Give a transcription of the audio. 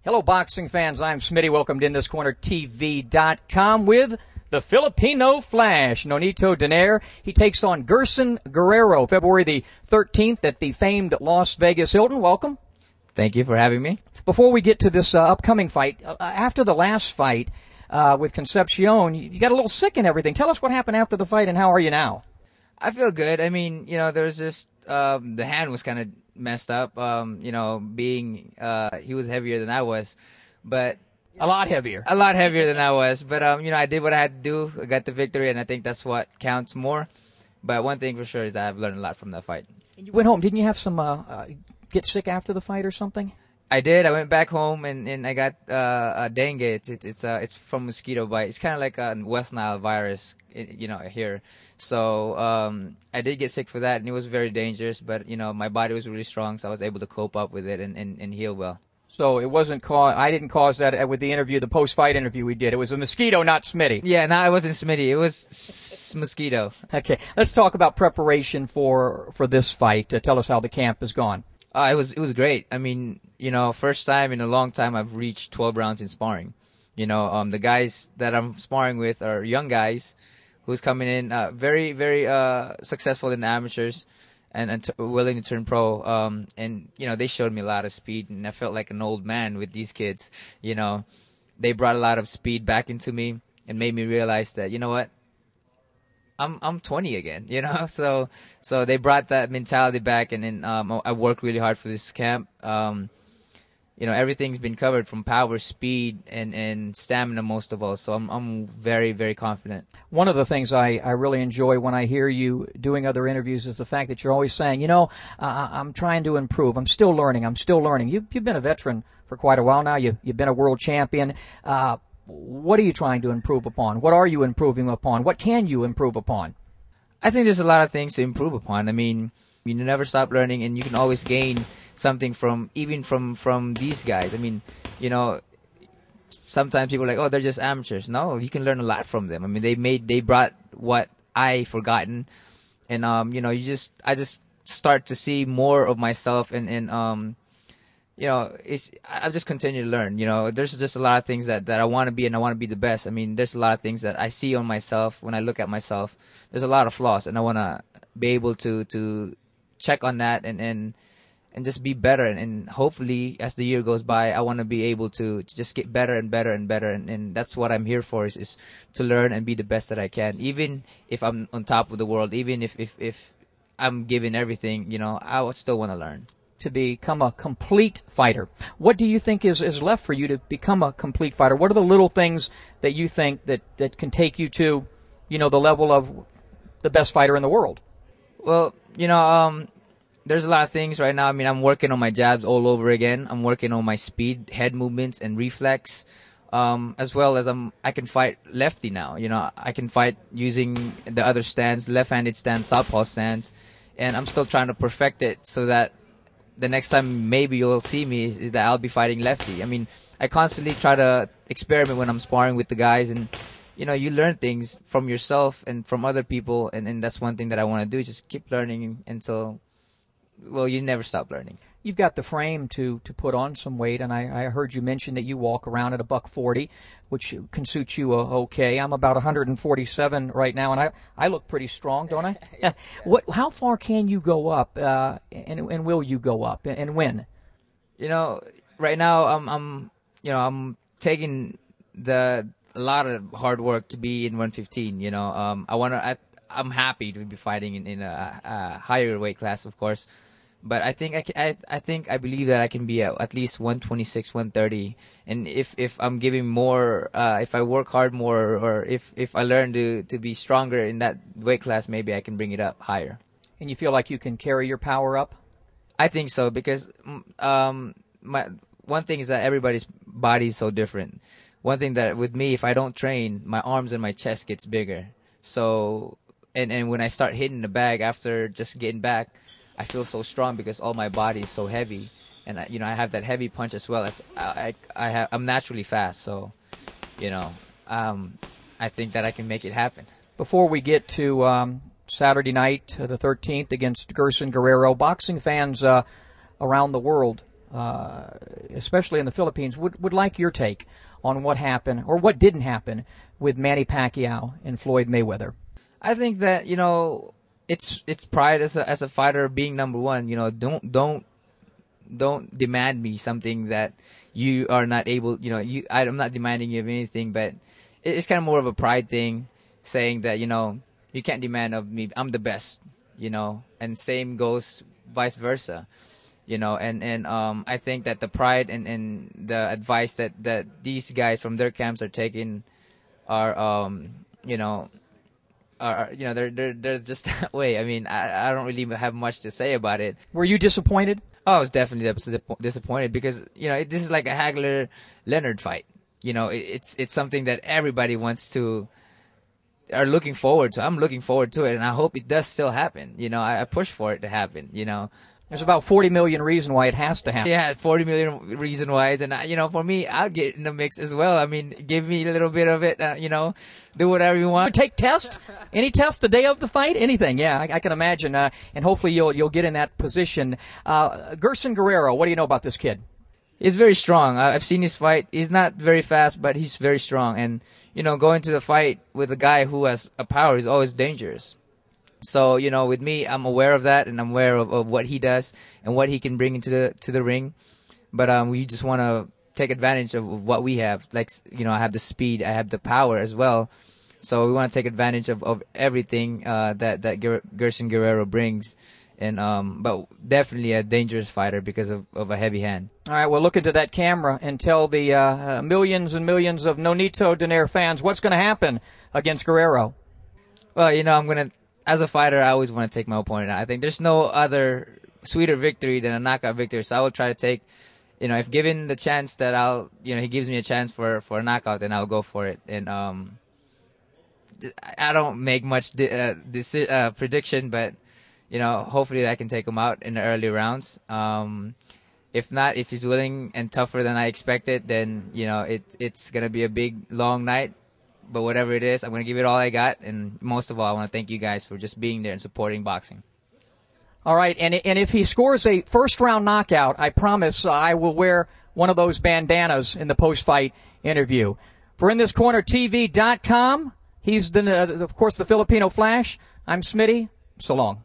Hello, boxing fans. I'm Smitty. Welcome to InThisCornerTV.com with the Filipino Flash Nonito Donaire. He takes on Gerson Guerrero February the 13th at the famed Las Vegas Hilton. Welcome. Thank you for having me. Before we get to this upcoming fight, after the last fight with Concepcion, you got a little sick and everything. Tell us what happened after the fight and how are you now? I feel good. I mean, there was just the hand was kind of messed up. Being he was heavier than I was, but a lot heavier than I was. But I did what I had to do. I got the victory, and I think that's what counts more. But one thing for sure is that I've learned a lot from that fight. And you went home. Didn't you have some get sick after the fight or something? I did. I went back home and I got dengue. It's from mosquito bite. It's kind of like a West Nile virus, here. So I did get sick for that, and it was very dangerous. But my body was really strong, so I was able to cope up with it and heal well. So it wasn't I didn't cause that with the interview, the post-fight interview we did. It was a mosquito, not Smitty. Yeah, no, it wasn't Smitty. It was mosquito. Okay, let's talk about preparation for this fight. Tell us how the camp has gone. It was great. I mean, first time in a long time I've reached 12 rounds in sparring. The guys that I'm sparring with are young guys who's coming in very, very successful in the amateurs and willing to turn pro. They showed me a lot of speed, and I felt like an old man with these kids. They brought a lot of speed back into me and made me realize that, what? I'm 20 again, so they brought that mentality back, and then I worked really hard for this camp. Everything's been covered from power, speed, and stamina most of all, so I'm very, very confident. One of the things I really enjoy when I hear you doing other interviews is the fact that you're always saying, I'm trying to improve. I'm still learning. You've been a veteran for quite a while now. You've been a world champion. What are you trying to improve upon? What are you improving upon? What can you improve upon? I think there's a lot of things to improve upon. I mean, you never stop learning, and you can always gain something from these guys. I mean, sometimes people are like, oh, they're just amateurs. No, you can learn a lot from them. I mean, they brought what I forgotten, and I just start to see more of myself, and I've just continued to learn. There's just a lot of things that I want to be, and I want to be the best. I mean, there's a lot of things that I see on myself when I look at myself. There's a lot of flaws, and I want to be able to check on that and just be better. And hopefully, as the year goes by, I want to be able to just get better and better and better. And that's what I'm here for, is to learn and be the best that I can. Even if I'm on top of the world, even if I'm giving everything, I would still want to learn. To become a complete fighter. What do you think is left for you to become a complete fighter? What are the little things that you think that can take you to, the level of the best fighter in the world? Well, there's a lot of things right now. I mean, I'm working on my jabs all over again. I'm working on my speed, head movements, and reflex, as well as I can fight lefty now. I can fight using the other stance, left-handed stance, southpaw stance, and I'm still trying to perfect it so that the next time maybe you'll see me is that I'll be fighting lefty. I mean, I constantly try to experiment when I'm sparring with the guys, and you learn things from yourself and from other people, and that's one thing that I want to do, just keep learning until, you never stop learning. You've got the frame to put on some weight, and I heard you mention that you walk around at $140, which can suit you okay. I'm about 147 right now, and I look pretty strong, don't I? Yes. How far can you go up, and will you go up, and when? Right now I'm taking a lot of hard work to be in 115. I'm happy to be fighting in a higher weight class, of course. But I think I believe that I can be at least 126, 130, and if I'm giving more, if I work hard more, or if I learn to be stronger in that weight class, maybe I can bring it up higher. And you feel like you can carry your power up? I think so, because one thing is that everybody's body is so different. One thing that with me, if I don't train, my arms and my chest gets bigger. So and when I start hitting the bag after just getting back, I feel so strong because all my body is so heavy, and I have that heavy punch as well as I'm naturally fast, so I think that I can make it happen. Before we get to Saturday night, the 13th, against Gerson Guerrero, boxing fans around the world especially in the Philippines, would like your take on what happened or what didn't happen with Manny Pacquiao and Floyd Mayweather. I think that, it's pride as a fighter being number one. Don't demand me something that you are not able. I'm not demanding you of anything, but it's kind of more of a pride thing, saying that you can't demand of me. I'm the best. And same goes vice versa. I think that the pride and the advice that these guys from their camps are taking are they're just that way. I mean, I don't really have much to say about it. Were you disappointed? Oh, I was definitely disappointed because this is like a Hagler-Leonard fight. It's something that everybody are looking forward to. I'm looking forward to it, and I hope it does still happen. I push for it to happen. There's about 40 million reasons why it has to happen. Yeah, 40 million reason whys, and for me, I'll get in the mix as well. I mean, give me a little bit of it. Do whatever you want. Take test, any test the day of the fight, anything. Yeah, I can imagine, and hopefully you'll get in that position. Gerson Guerrero, what do you know about this kid? He's very strong. I've seen his fight. He's not very fast, but he's very strong. And going to the fight with a guy who has a power is always dangerous. So, with me, I'm aware of that, and I'm aware of what he does and what he can bring into the ring. But we just want to take advantage of what we have. Like, I have the speed, I have the power as well. So we want to take advantage of everything that Gerson Guerrero brings. And but definitely a dangerous fighter because of a heavy hand. All right, well, look into that camera and tell the millions and millions of Nonito Donaire fans what's going to happen against Guerrero. Well, as a fighter, I always want to take my opponent out. I think there's no other sweeter victory than a knockout victory. So I will try to take, if given the chance that he gives me a chance for a knockout, then I'll go for it. And I don't make much prediction, but hopefully I can take him out in the early rounds. If not, if he's willing and tougher than I expected, then it's gonna be a big long night. But whatever it is, I'm going to give it all I got. And most of all, I want to thank you guys for just being there and supporting boxing. All right. And if he scores a first-round knockout, I promise I will wear one of those bandanas in the post-fight interview. For InThisCornerTV.com, he's, of course, the Filipino Flash. I'm Smitty. So long.